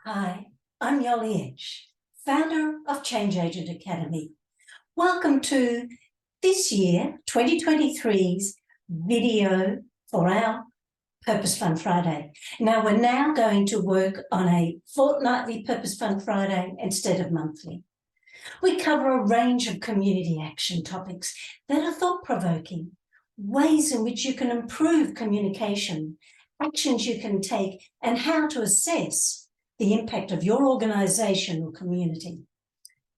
Hi, I'm Yoli Edge, founder of Change Agent Academy. Welcome to this year, 2023's video for our Purposefun Friday. Now, we're now going to work on a fortnightly Purposefun Friday instead of monthly. We cover a range of community action topics that are thought-provoking, ways in which you can improve communication, actions you can take, and how to assess the impact of your organisation or community.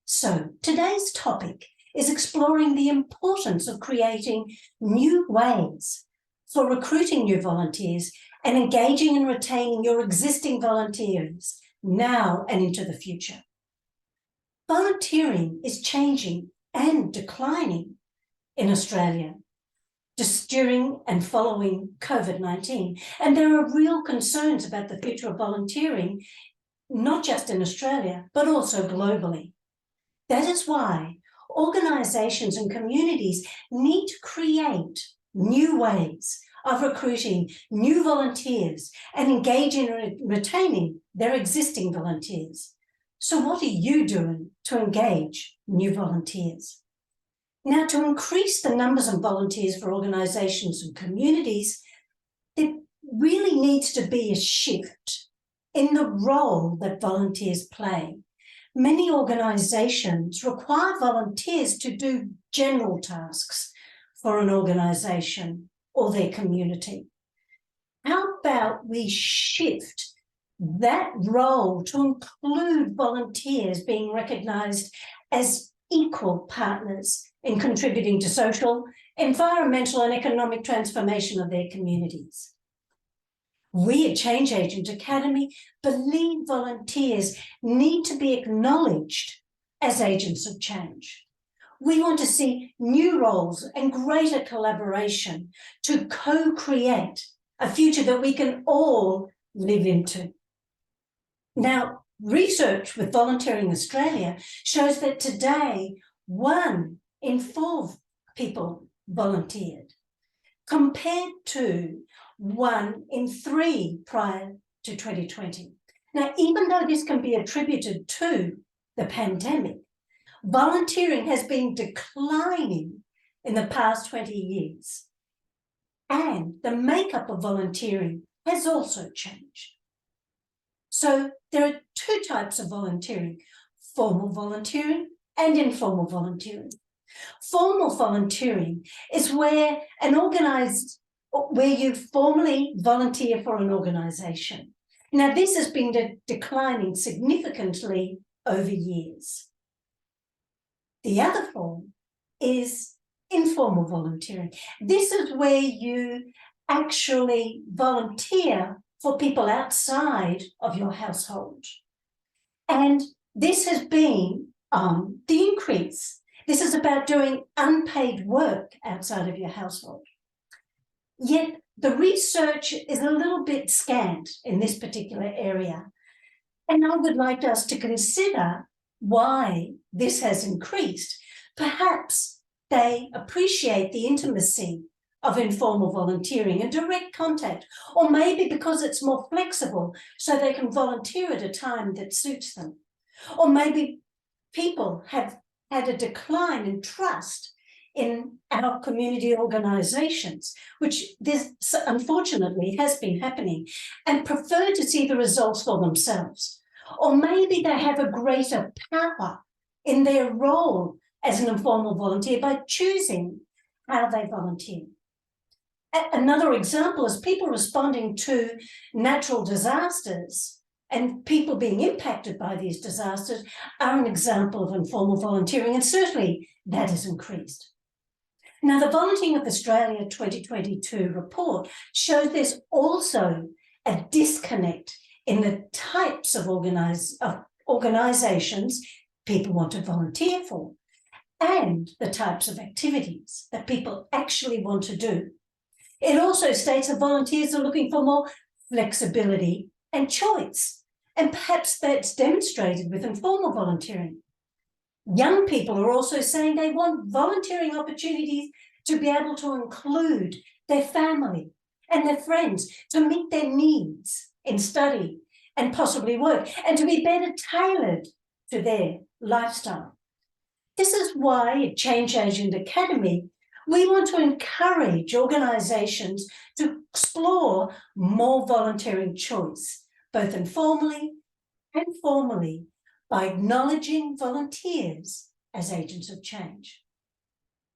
So today's topic is exploring the importance of creating new ways for recruiting new volunteers and engaging and retaining your existing volunteers now and into the future. Volunteering is changing and declining in Australia just during and following COVID-19. And there are real concerns about the future of volunteering, not just in Australia, but also globally. That is why organisations and communities need to create new ways of recruiting new volunteers and engaging and retaining their existing volunteers. So what are you doing to engage new volunteers? Now, to increase the numbers of volunteers for organisations and communities, there really needs to be a shift in the role that volunteers play. Many organisations require volunteers to do general tasks for an organisation or their community. How about we shift that role to include volunteers being recognised as equal partners in contributing to social, environmental and economic transformation of their communities? We at Change Agent Academy believe volunteers need to be acknowledged as agents of change. We want to see new roles and greater collaboration to co-create a future that we can all live into. Now, research with Volunteering Australia shows that today 1 in 4 people volunteered, compared to 1 in 3 prior to 2020. Now, even though this can be attributed to the pandemic, volunteering has been declining in the past 20 years, and the makeup of volunteering has also changed. So there are 2 types of volunteering: formal volunteering and informal volunteering. Formal volunteering is where you formally volunteer for an organisation. Now, this has been declining significantly over years. The other form is informal volunteering. This is where you actually volunteer for people outside of your household. And this has been the increase. This is about doing unpaid work outside of your household. Yet the research is a little bit scant in this particular area. And I would like us to consider why this has increased. Perhaps they appreciate the intimacy of informal volunteering and direct contact, or maybe because it's more flexible so they can volunteer at a time that suits them. Or maybe people have had a decline in trust in our community organisations, which this unfortunately has been happening, and prefer to see the results for themselves. Or maybe they have a greater power in their role as an informal volunteer by choosing how they volunteer. Another example is people responding to natural disasters, and people being impacted by these disasters are an example of informal volunteering, and certainly that has increased. Now, the Volunteering of Australia 2022 report shows there's also a disconnect in the types of organisations people want to volunteer for and the types of activities that people actually want to do. It also states that volunteers are looking for more flexibility and choice, and perhaps that's demonstrated with informal volunteering. Young people are also saying they want volunteering opportunities to be able to include their family and their friends, to meet their needs in study and possibly work, and to be better tailored to their lifestyle. This is why at Change Agent Academy, we want to encourage organisations to explore more volunteering choice, both informally and formally, by acknowledging volunteers as agents of change.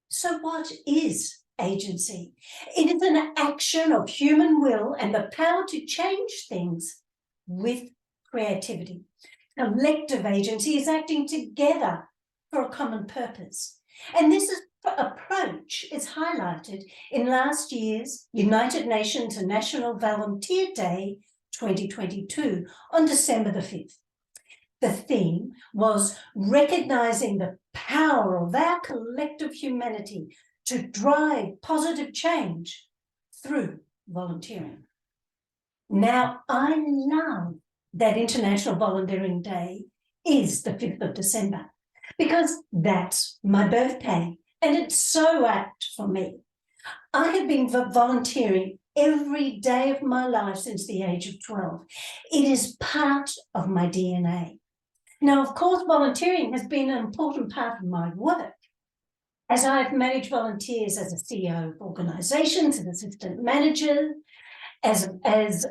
So what is agency? It is an action of human will and the power to change things with creativity. Collective agency is acting together for a common purpose. And this approach is highlighted in last year's United Nations National Volunteer Day 2022 on December the 5th. The theme was recognising the power of our collective humanity to drive positive change through volunteering. Now, I love that International Volunteering Day is the 5th of December because that's my birthday and it's so apt for me. I have been volunteering every day of my life since the age of 12. It is part of my DNA. Now, of course, volunteering has been an important part of my work. As I've managed volunteers as a CEO of organisations, an assistant manager, as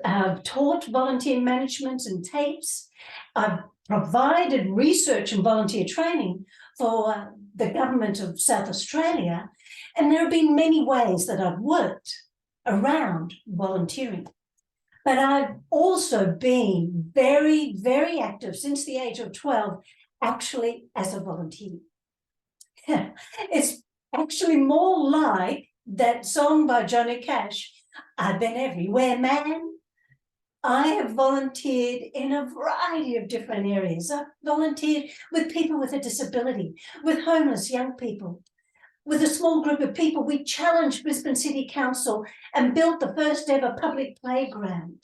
I've taught volunteer management and tapes, I've provided research and volunteer training for the government of South Australia, and there have been many ways that I've worked around volunteering. But I've also been very, very active since the age of 12, actually as a volunteer. It's actually more like that song by Johnny Cash, I've been everywhere, man. I have volunteered in a variety of different areas. I've volunteered with people with a disability, with homeless young people. With a small group of people, we challenged Brisbane City Council and built the first ever public playground.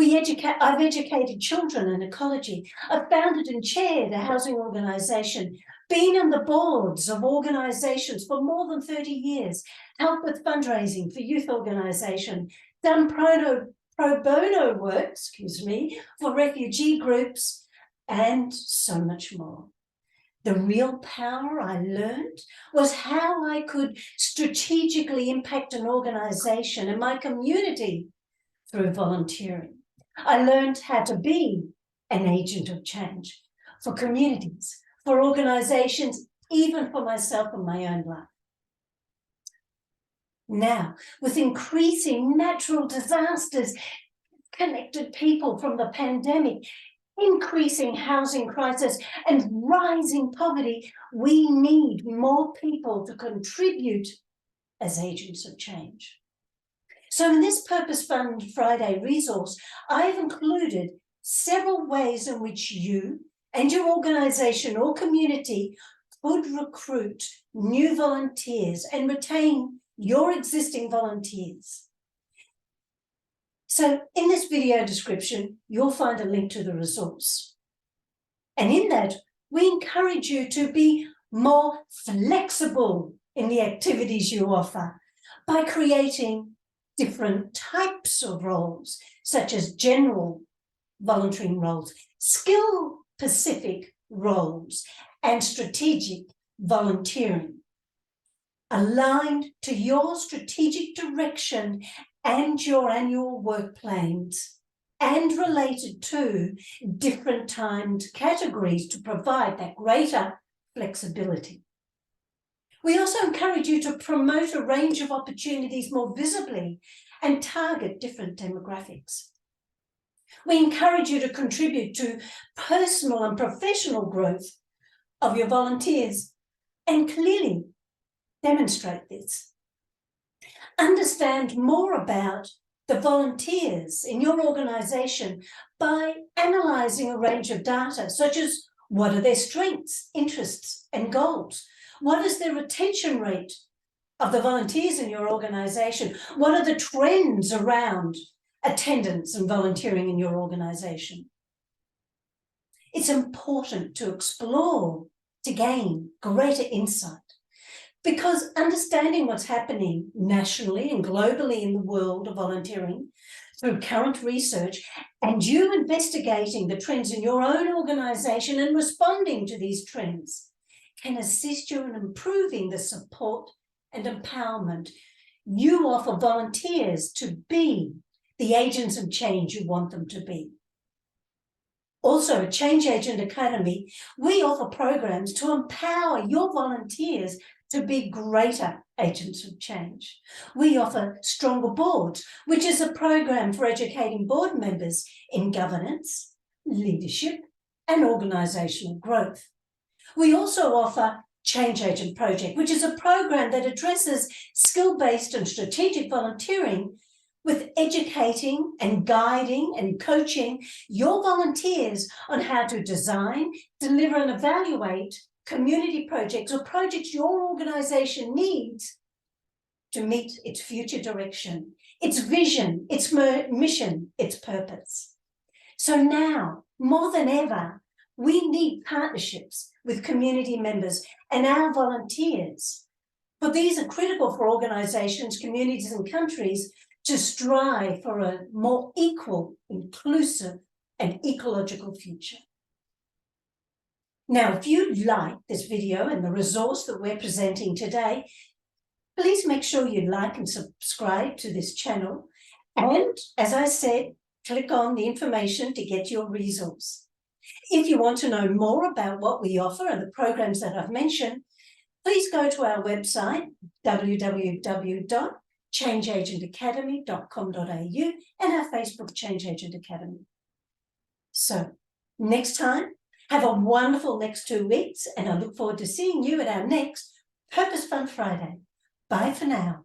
I've educated children in ecology. I've founded and chaired a housing organisation, been on the boards of organisations for more than 30 years, helped with fundraising for youth organisation, done pro bono work, for refugee groups, and so much more. The real power I learned was how I could strategically impact an organisation and my community through volunteering. I learned how to be an agent of change for communities, for organisations, even for myself and my own life. Now, with increasing natural disasters, connected people from the pandemic, increasing housing crisis and rising poverty, we need more people to contribute as agents of change. So in this Purposefun Friday resource, I've included several ways in which you and your organisation or community could recruit new volunteers and retain your existing volunteers. So in this video description, you'll find a link to the resource. And in that, we encourage you to be more flexible in the activities you offer by creating different types of roles, such as general volunteering roles, skill-specific roles, and strategic volunteering, aligned to your strategic direction and your annual work plans, and related to different timed categories to provide that greater flexibility. We also encourage you to promote a range of opportunities more visibly and target different demographics. We encourage you to contribute to personal and professional growth of your volunteers and clearly demonstrate this. Understand more about the volunteers in your organisation by analysing a range of data, such as what are their strengths, interests and goals? What is the retention rate of the volunteers in your organisation? What are the trends around attendance and volunteering in your organisation? It's important to explore to gain greater insight, because understanding what's happening nationally and globally in the world of volunteering through current research and you investigating the trends in your own organisation and responding to these trends can assist you in improving the support and empowerment you offer volunteers to be the agents of change you want them to be. Also, at Change Agent Academy, we offer programs to empower your volunteers to be greater agents of change. We offer Stronger Boards, which is a program for educating board members in governance, leadership, and organisational growth. We also offer Change Agent Project, which is a program that addresses skill-based and strategic volunteering with educating and guiding and coaching your volunteers on how to design, deliver and evaluate community projects or projects your organisation needs to meet its future direction, its vision, its mission, its purpose. So now, more than ever, we need partnerships with community members and our volunteers. But these are critical for organisations, communities and countries to strive for a more equal, inclusive and ecological future. Now, if you like this video and the resource that we're presenting today, please make sure you like and subscribe to this channel. And as I said, click on the information to get your resource. If you want to know more about what we offer and the programs that I've mentioned, please go to our website, www.changeagentacademy.com.au, and our Facebook Change Agent Academy. So next time, have a wonderful next 2 weeks, and I look forward to seeing you at our next Purposefun Friday. Bye for now.